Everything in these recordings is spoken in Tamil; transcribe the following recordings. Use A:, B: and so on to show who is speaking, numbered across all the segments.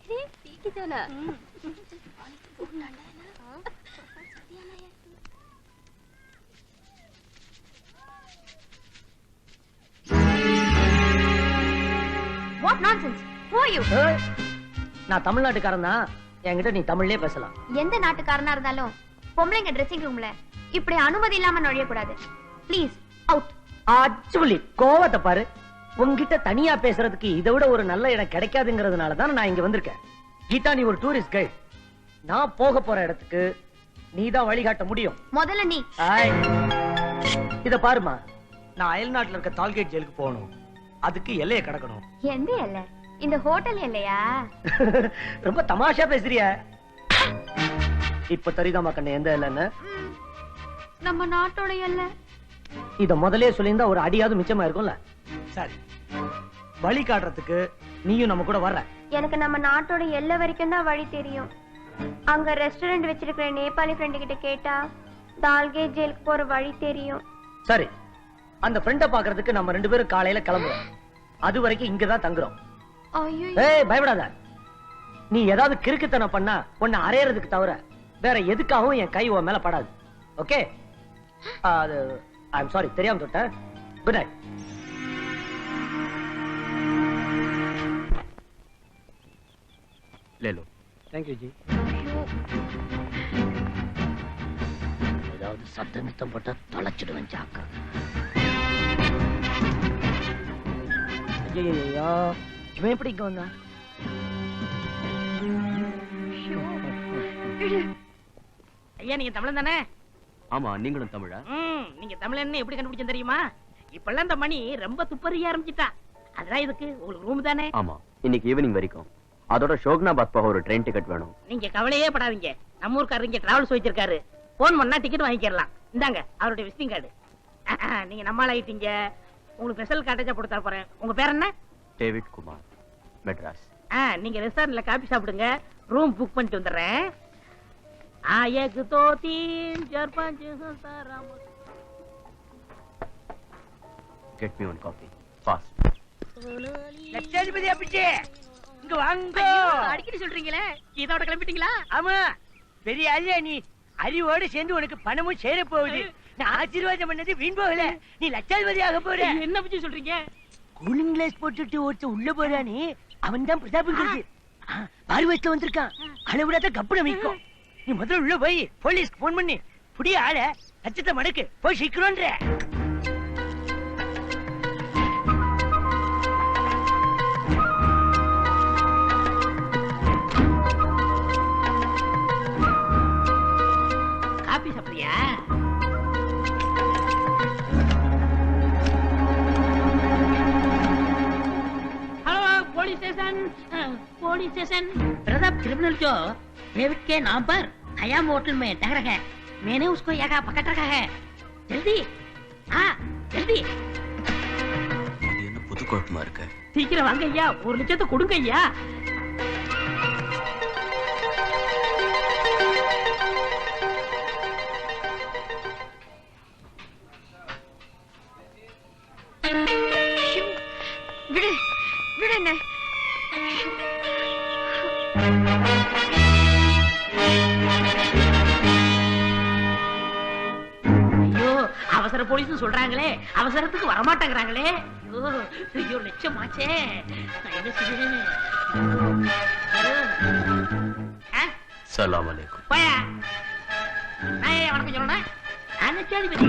A: What nonsense? Who are you?
B: நான் தமிழ்நாட்டுக்காரன் தான். என்கிட்ட நீ தமிழ்லயே பேசலாம்.
A: எந்த நாட்டுக்காரனா இருந்தாலும் பொம்பளைங்க ட்ரெஸ்ஸிங் ரூம்ல இப்படி அனுமதி இல்லாம நுழைய கூடாது. Please out.
B: ஆக்சுவலி கோவத்தை பாரு. உன்கிட்ட தனியா பேசுறதுக்கு இதை விட ஒரு நல்ல இடம் கிடைக்காதுங்கிறதுனால தான் நான் இங்க வந்திருக்கேன். கீதா, நீ ஒரு டூரிஸ்ட் கைட். நான் போக போற இடத்துக்கு நீ தான் வழிகாட்ட முடியும்.
A: முதல்ல நீ.
B: இத பாருமா, நான் அயல்நாட்டுல இருக்க டால்கேட் ஜெயிலுக்கு போகணும். அதுக்கு எல்லையை கடக்கணும்.
A: எந்த எல்லை? இந்த ஹோட்டல் எல்லையா?
B: ரொம்ப தமாஷா பேசுறிய. இப்ப தெரியுதாமா கண்ணு எந்த எல்லைன்னு?
A: நம்ம நாட்டோட எல்லை.
B: இத முதலே சொல்லியிருந்தா ஒரு அடியாவது மிச்சமா இருக்கும்ல. சரி, வழி காட்டுறதுக்கு நீயும் நம்ம கூட வர்ற.
A: எனக்கு நம்ம நாட்டோட எல்லை வரைக்கும் தான் வழி தெரியும். அங்க ரெஸ்டாரண்ட் வச்சிருக்கிற நேபாளி ஃப்ரெண்ட் கிட்ட கேட்டா டால்கேட் ஜெயிலுக்கு போற வழி தெரியும்.
B: சரி, அந்த ஃப்ரெண்ட பாக்குறதுக்கு நம்ம 2 பேரும் காலையில கிளம்புறோம். அது வரைக்கும் இங்கதான் தங்குறோம். ஏய், பயப்படாத. நீ ஏதாவது கிறுக்குத்தனம் பண்ணா உன்னை அறையறதுக்கு தவிர வேற எதுக்காகவும் என் கை உன் மேல படாது. ஓகே? அது ஐ அம் சாரி, தெரியாம தொட்டேன். Good night.
C: ले लो.
B: थैंक यू जी. ஏதாவது சத்தமித்தம் போட்டா தொலைச்சிடுவேன் ஜாக்கா. ஐயோ, இவன் எப்படி இங்க வந்தா?
D: ஐயா, நீங்க தமிழன் தானே?
C: ஆமா, நீங்களும் தமிழா?
D: நீங்க தமிழன்னு எப்படி கண்டுபிடிச்சேன் தெரியுமா? இப்பெல்லாம் இந்த மணி ரொம்ப துப்பறிய ஆரம்பிச்சிட்டா. அதெல்லாம் இதுக்கு உங்களுக்கு ரூம் தானே?
C: ஆமா, இன்னைக்கு ஈவினிங் வரைக்கும். அதோட ஷோக்னாபாத் போக ஒரு ட்ரெயின் டிக்கெட் வேணும்.
D: நீங்க கவலையே படாதீங்க. நம்ம ஊர்க்காரர் இங்க டிராவல்ஸ் வச்சிருக்காரு. போன் பண்ணா டிக்கெட் வாங்கிக்கலாம். இந்தாங்க அவருடைய விசிட்டிங் கார்டு. நீங்க நம்மால் ஆயிட்டீங்க. உங்களுக்கு ஸ்பெஷல் காட்டேஜா போட்டு தர போறேன். உங்க பேர் என்ன?
C: டேவிட் குமார், மெட்ராஸ்.
D: நீங்க ரெஸ்டாரண்ட்ல காபி சாப்பிடுங்க. ரூம் புக் பண்ணிட்டு வந்துடுறேன். एक दो तीन चार पाँच
C: Get me one coffee, fast.
B: லட்சாதிபதி அப்படிச்சே இங்க வாங்க.
D: அடிக்கடி சொல்றீங்களே, இதோட கிளம்பிட்டீங்களா?
B: ஆமா, பெரிய ஆளியா நீ. அறிவோடு சேர்ந்து உனக்கு பணமும் சேர போகுது. நான் ஆசீர்வாதம் பண்ணது வீண் போகல. நீ லட்சாதிபதி ஆக போற.
D: என்ன பத்தி சொல்றீங்க?
B: கூலிங் கிளாஸ் போட்டுட்டு ஒருத்த உள்ள போறானே, அவன் தான் பிரதாபங்கிறது. பார்வத்துல வந்திருக்கான். அளவிடாத கப்புன வைக்கும். நீ முதல்ல உள்ள போய் போலீஸ்க்கு போன் பண்ணி புடிய ஆள லட்சத்தை மடக்கு. போய் சீக்கிரம்ன்ற.
D: காபி சாப்பிடுறியா? Hello police station. Police station. Pratap criminal जो डेविड के नाम पर खयाम होटल में टहर रखा है. मैंने उसको यहाँ पकड़ रखा है. जल्दी, हाँ जल्दी.
C: என்ன புது குழப்பமா இருக்கு?
D: சீக்கிரம் வாங்க ஐயா, 1 லட்சத்தை கொடுங்க ஐயா.
A: விடு விடு என்ன.
D: ஐயோ, அவசர போலீஸ் சொல்றாங்களே, அவசரத்துக்கு வரமாட்டேங்கிறாங்களே. ஐயோ, லட்சமாச்சே. என்ன செய்ய?
C: சலாம் அலைக்கும்.
D: போயா, நான் ஏன் வணக்கம் சொல்லணும்? லட்சாதிபதி.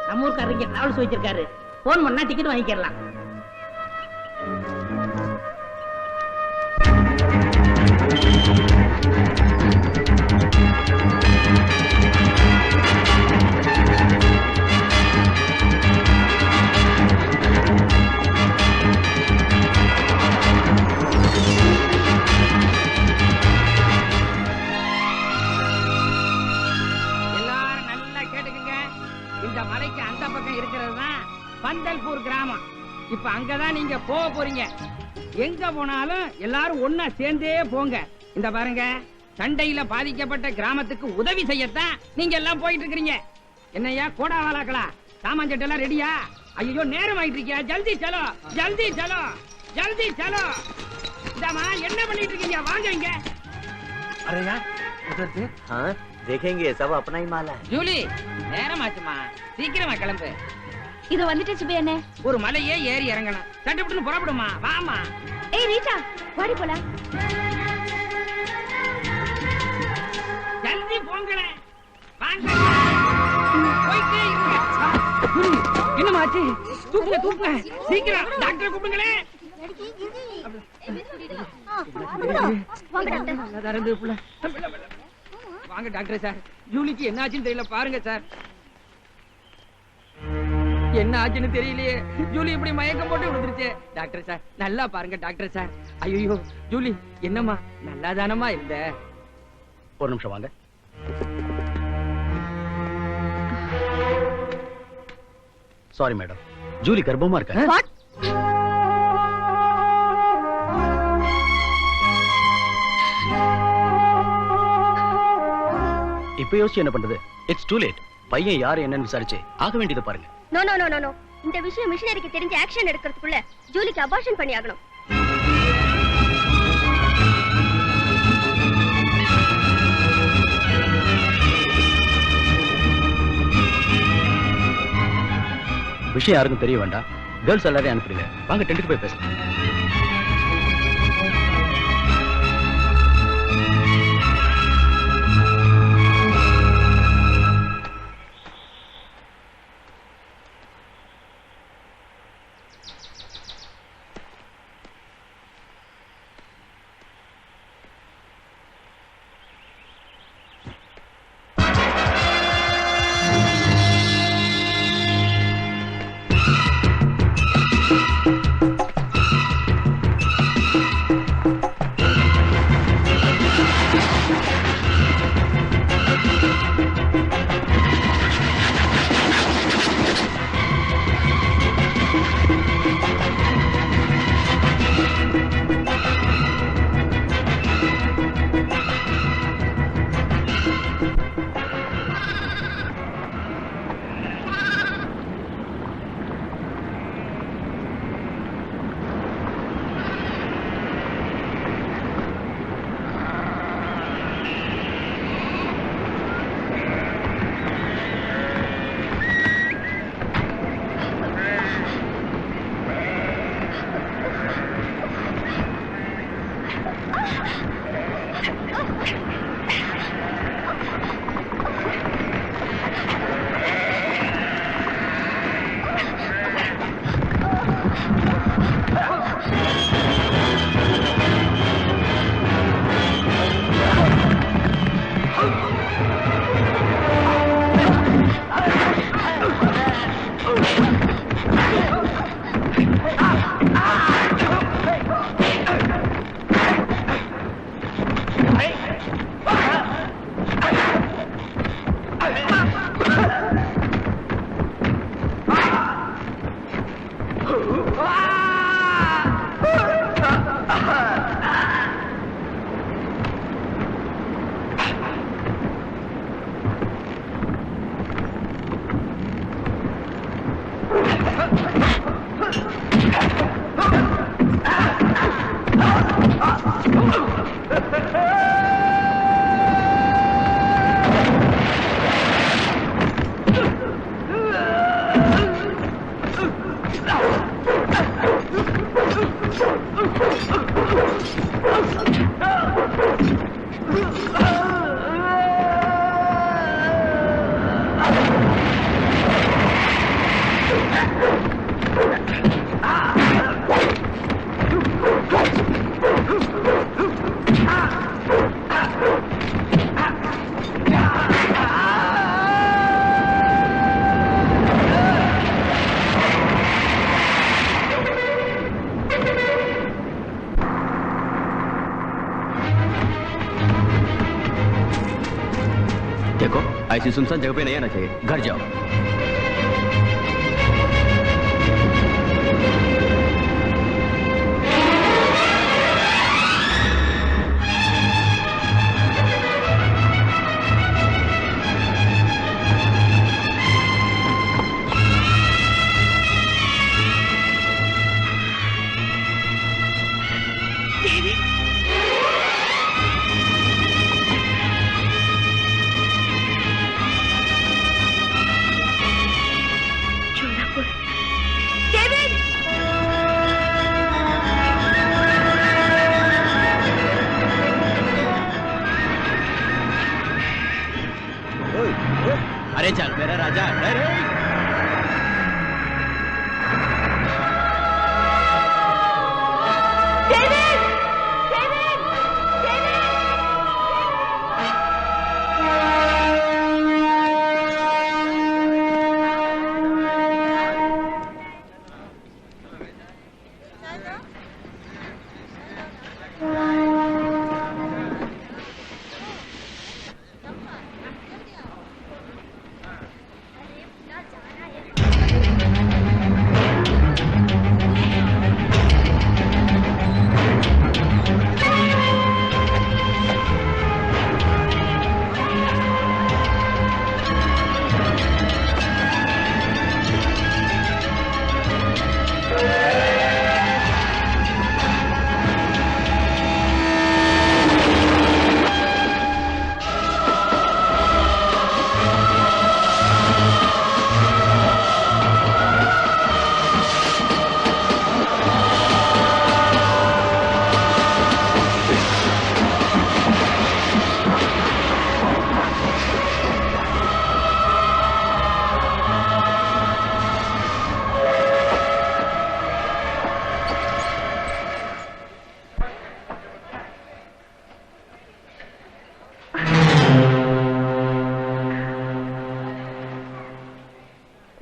D: நம்ம ஊருக்காரர் இங்க டிராவல்ஸ் வச்சிருக்காரு. போன் பண்ணா டிக்கெட் வாங்கிக்கலாம். மலைக்கு அந்த பக்கம் இருக்கிறது தான் பந்தல்பூர் கிராமம். இப்ப அங்கதான் நீங்க போக போறீங்க. எங்க போனாலும் எல்லாரும் ஒன்னா சேர்ந்தே போங்க. இந்த பாருங்க,
E: சண்டையில பாதிக்கப்பட்ட கிராமத்துக்கு உதவி செய்யத்தான் நீங்க எல்லாம் போயிட்டு இருக்கீங்க. என்னையா கோடா வாலாக்களா, சாமான் சட்டை எல்லாம் ரெடியா? ஐயோ நேரம் ஆயிட்டு இருக்கியா, ஜல்தி சலோ ஜல்தி சலோ ஜல்தி சலோ. இதாமா என்ன பண்ணிட்டு இருக்கீங்க, வாங்க இங்க.
B: अरे यार उधर से
C: हाँ देखेंगे सब अपना ही माल है.
E: ஜூலி நேரம் ஆச்சுமா, சீக்கிரமா கிளம்பு.
A: இது வந்துட்டு சுபி அண்ணே.
E: ஒரு மலையே ஏறி இறங்கணும், சட்டுப்பட்டு புறப்படுமா, வாமா.
A: ஏய் ரீட்டா வாடி போலாம்.
E: ஜல்தி போங்களே, வாங்க. போயிட்டே இருங்க. என்னமா ஆச்சு? தூக்குங்க தூக்குங்க, சீக்கிரம் டாக்டரை கூப்பிடுங்களே. வாங்க டாக்டர் சார், ஜூலிக்கு என்ன ஆச்சுன்னு தெரியல, பாருங்க சார். என்ன ஆச்சுன்னு தெரியலையே, ஜூலி இப்படி மயக்கம் போட்டு விழுந்துருச்சு. டாக்டர் சார் நல்லா பாருங்க டாக்டர் சார். ஐயோ ஜூலி என்னம்மா, நல்லா தானமா இல்ல?
C: ஒரு நிமிஷம் வாங்க. சாரி மேடம், ஜூலி கர்ப்பமா இருக்க. இப்ப யோசிச்சு என்ன பண்றது? It's too late. பையன் யாரு என்னன்னு விசாரிச்சு ஆக வேண்டியது பாருங்க.
A: No no no no no, இந்த விஷயம் மிஷனரிக்கு தெரிஞ்ச ஆக்ஷன் எடுக்கிறதுக்குள்ள ஜூலிக்கு அபார்ஷன் பண்ணி ஆகணும்.
C: விஷயம் யாருக்கும் தெரிய வேண்டாம். கேர்ள்ஸ் எல்லாரையும் அனுப்பிடுங்க. வாங்க டென்ட்டுக்கு போய் பேசலாம். देखो ऐसी सुनसान जगह पे नहीं आना चाहिए, घर जाओ। ले चल मेरा राजा। अरे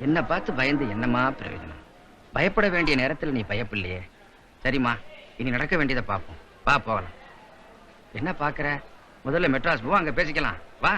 F: என்ன பார்த்து பயந்து என்னமா பிரயோஜனம்? பயப்பட வேண்டிய நேரத்தில் நீ பயப்பில்லையே. சரிம்மா, இனி நடக்க வேண்டியதை பார்ப்போம். வா போகலாம். என்ன பாக்குற? முதல்ல மெட்ராஸ் போ, அங்க பேசிக்கலாம். வா.